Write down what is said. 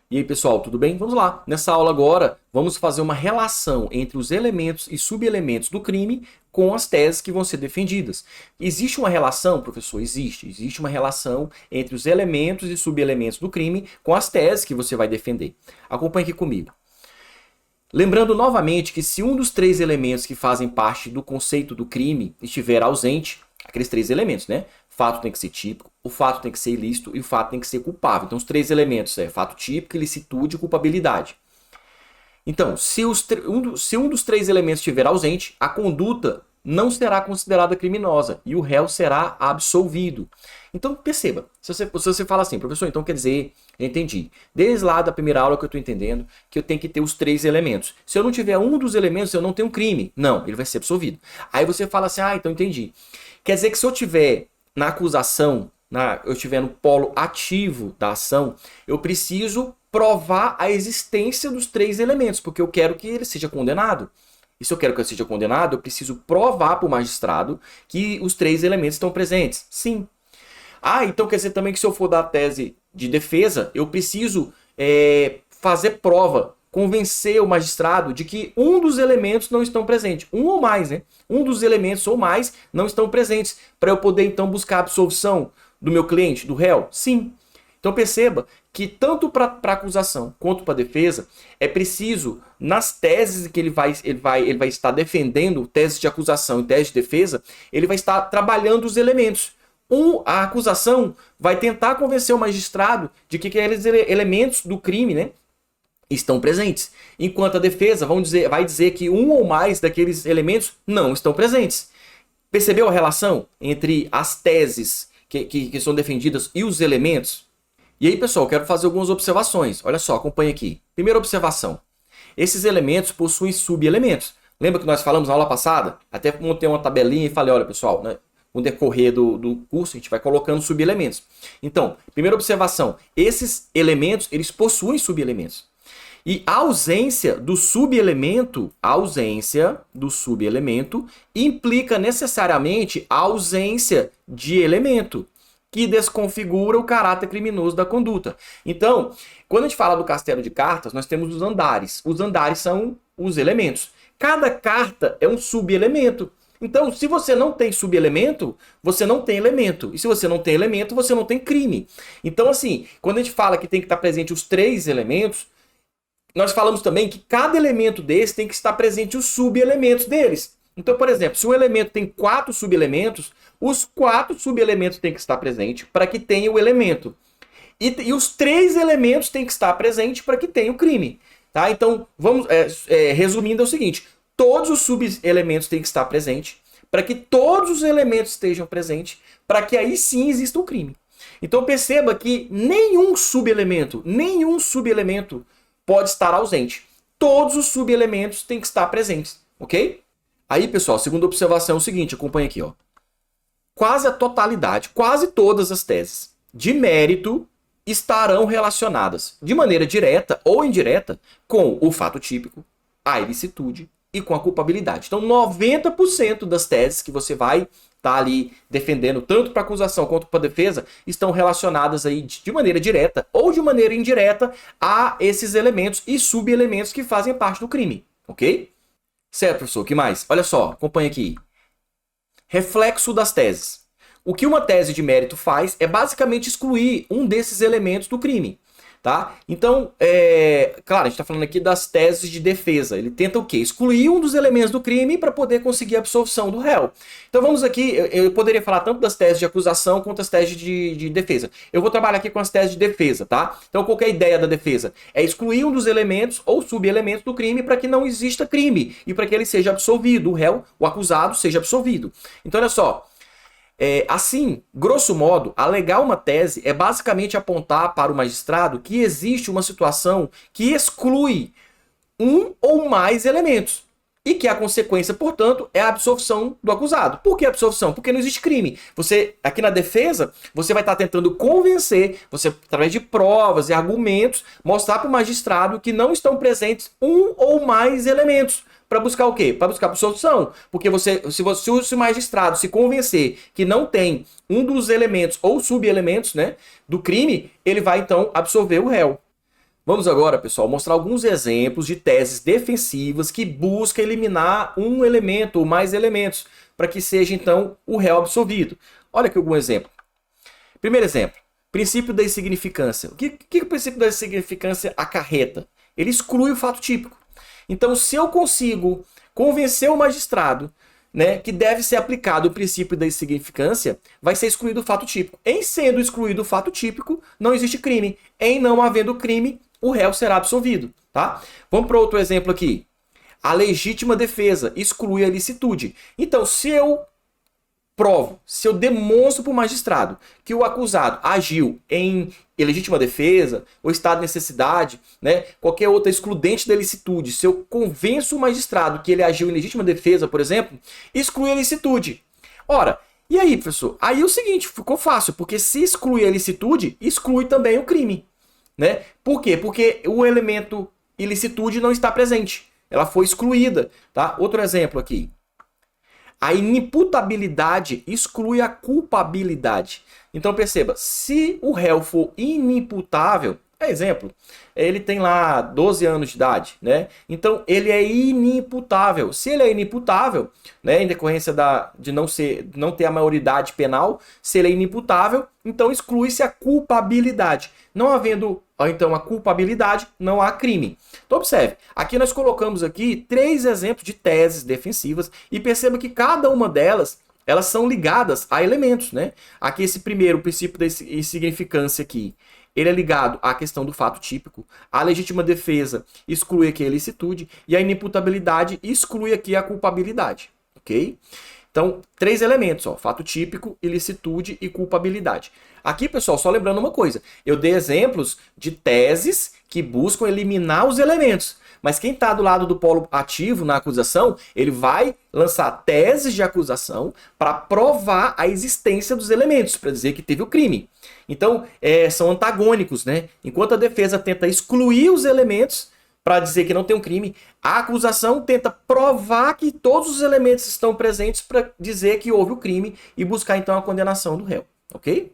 E aí, pessoal, tudo bem? Vamos lá. Nessa aula agora, vamos fazer uma relação entre os elementos e subelementos do crime com as teses que vão ser defendidas. Existe uma relação, professor? Existe. Existe uma relação entre os elementos e subelementos do crime com as teses que você vai defender. Acompanhe aqui comigo. Lembrando novamente que se um dos três elementos que fazem parte do conceito do crime estiver ausente, aqueles três elementos, né? Fato tem que ser típico, o fato tem que ser ilícito e o fato tem que ser culpável. Então, os três elementos é fato típico, ilicitude e culpabilidade. Então, se um dos três elementos estiver ausente, a conduta não será considerada criminosa e o réu será absolvido. Então, perceba, se você fala assim, professor, então quer dizer, eu entendi, desde lá da primeira aula que eu estou entendendo, que eu tenho que ter os três elementos. Se eu não tiver um dos elementos, eu não tenho crime. Não, ele vai ser absolvido. Aí você fala assim, então entendi. Quer dizer que se eu tiver na acusação, eu estiver no polo ativo da ação, eu preciso provar a existência dos três elementos, porque eu quero que ele seja condenado. E se eu quero que ele seja condenado, eu preciso provar para o magistrado que os três elementos estão presentes. Sim. Então quer dizer também que se eu for dar a tese de defesa, eu preciso fazer prova, convencer o magistrado de que um dos elementos não estão presentes. Um ou mais, né? Um dos elementos ou mais não estão presentes, para eu poder então buscar a absolvição do meu cliente, do réu? Sim. Então perceba que tanto para a acusação quanto para a defesa é preciso, nas teses que ele vai estar defendendo, tese de acusação e tese de defesa, ele vai estar trabalhando os elementos. A acusação vai tentar convencer o magistrado de que aqueles elementos do crime, né, estão presentes. Enquanto a defesa vai dizer que um ou mais daqueles elementos não estão presentes. Percebeu a relação entre as teses que são defendidas e os elementos? E aí, pessoal, quero fazer algumas observações. Olha só, acompanha aqui. Primeira observação. Esses elementos possuem subelementos. Lembra que nós falamos na aula passada? Até montei uma tabelinha e falei, olha, pessoal, né, no decorrer do curso, a gente vai colocando subelementos. Então, primeira observação. Esses elementos, eles possuem subelementos. E a ausência do subelemento implica necessariamente a ausência de elemento, que desconfigura o caráter criminoso da conduta. Então, quando a gente fala do castelo de cartas, nós temos os andares. Os andares são os elementos. Cada carta é um subelemento. Então, se você não tem subelemento, você não tem elemento. E se você não tem elemento, você não tem crime. Então, assim, quando a gente fala que tem que estar presente os três elementos, nós falamos também que cada elemento desse tem que estar presente os subelementos deles. Então, por exemplo, se um elemento tem 4 subelementos, os 4 subelementos têm que estar presentes para que tenha o elemento. E os 3 elementos têm que estar presentes para que tenha o crime. Tá? Então, vamos resumindo, é o seguinte: todos os subelementos têm que estar presentes para que todos os elementos estejam presentes, para que aí sim exista um crime. Então, perceba que nenhum subelemento pode estar ausente. Todos os subelementos têm que estar presentes, ok? Aí, pessoal, a segunda observação é o seguinte, acompanha aqui, ó. Quase a totalidade, quase todas as teses de mérito estarão relacionadas, de maneira direta ou indireta, com o fato típico, a ilicitude e com a culpabilidade. Então, 90% das teses que você vai estar ali defendendo, tanto para acusação quanto para defesa, estão relacionadas aí de maneira direta ou de maneira indireta a esses elementos e subelementos que fazem parte do crime, ok? Certo, professor, o que mais? Olha só, acompanha aqui. Reflexo das teses. O que uma tese de mérito faz é basicamente excluir um desses elementos do crime. Tá? Então, claro, a gente está falando aqui das teses de defesa. Ele tenta o quê? Excluir um dos elementos do crime para poder conseguir a absolvição do réu. Então vamos aqui, eu poderia falar tanto das teses de acusação quanto das teses de defesa. Eu vou trabalhar aqui com as teses de defesa, tá? Então qual que é a ideia da defesa? É excluir um dos elementos ou subelementos do crime para que não exista crime e para que ele seja absolvido, o réu, o acusado, seja absolvido. Então olha só. Assim, grosso modo, alegar uma tese é basicamente apontar para o magistrado que existe uma situação que exclui um ou mais elementos e que a consequência, portanto, é a absolvição do acusado. Por que a absolvição? Porque não existe crime. Você, aqui na defesa, você vai estar tentando convencer, você, através de provas e argumentos, mostrar para o magistrado que não estão presentes um ou mais elementos. Para buscar o quê? Para buscar a absolvição. Porque se o magistrado se convencer que não tem um dos elementos ou subelementos, né, do crime, ele vai então absolver o réu. Vamos agora, pessoal, mostrar alguns exemplos de teses defensivas que buscam eliminar um elemento ou mais elementos para que seja, então, o réu absolvido. Olha aqui algum exemplo. Primeiro exemplo, princípio da insignificância. O que o princípio da insignificância acarreta? Ele exclui o fato típico. Então, se eu consigo convencer o magistrado, né, que deve ser aplicado o princípio da insignificância, vai ser excluído o fato típico. Em sendo excluído o fato típico, não existe crime. Em não havendo crime, o réu será absolvido, tá? Vamos para outro exemplo aqui. A legítima defesa exclui a licitude. Então, se eu provo, se eu demonstro para o magistrado que o acusado agiu em ilegítima defesa, ou estado de necessidade, né, qualquer outra excludente da ilicitude, se eu convenço o magistrado que ele agiu em legítima defesa, por exemplo, exclui a ilicitude. Ora, e aí, professor? Aí é o seguinte, ficou fácil, porque se exclui a ilicitude, exclui também o crime. Né? Por quê? Porque o elemento ilicitude não está presente. Ela foi excluída. Tá? Outro exemplo aqui. A inimputabilidade exclui a culpabilidade. Então perceba, se o réu for inimputável, exemplo, ele tem lá 12 anos de idade, né? Então ele é inimputável. Se ele é inimputável, né, em decorrência de não ter a maioridade penal, se ele é inimputável, então exclui-se a culpabilidade. Não havendo então a culpabilidade, não há crime. Então observe, aqui nós colocamos aqui 3 exemplos de teses defensivas e perceba que cada uma delas elas são ligadas a elementos, né? Aqui esse primeiro, o princípio da insignificância aqui, ele é ligado à questão do fato típico. A legítima defesa exclui aqui a ilicitude e a inimputabilidade exclui aqui a culpabilidade, ok? Então, 3 elementos, ó, fato típico, ilicitude e culpabilidade. Aqui, pessoal, só lembrando uma coisa, eu dei exemplos de teses que buscam eliminar os elementos. Mas quem está do lado do polo ativo na acusação, ele vai lançar teses de acusação para provar a existência dos elementos, para dizer que teve o crime. Então, são antagônicos, né? Enquanto a defesa tenta excluir os elementos para dizer que não tem um crime, a acusação tenta provar que todos os elementos estão presentes para dizer que houve o crime e buscar, então, a condenação do réu. Ok?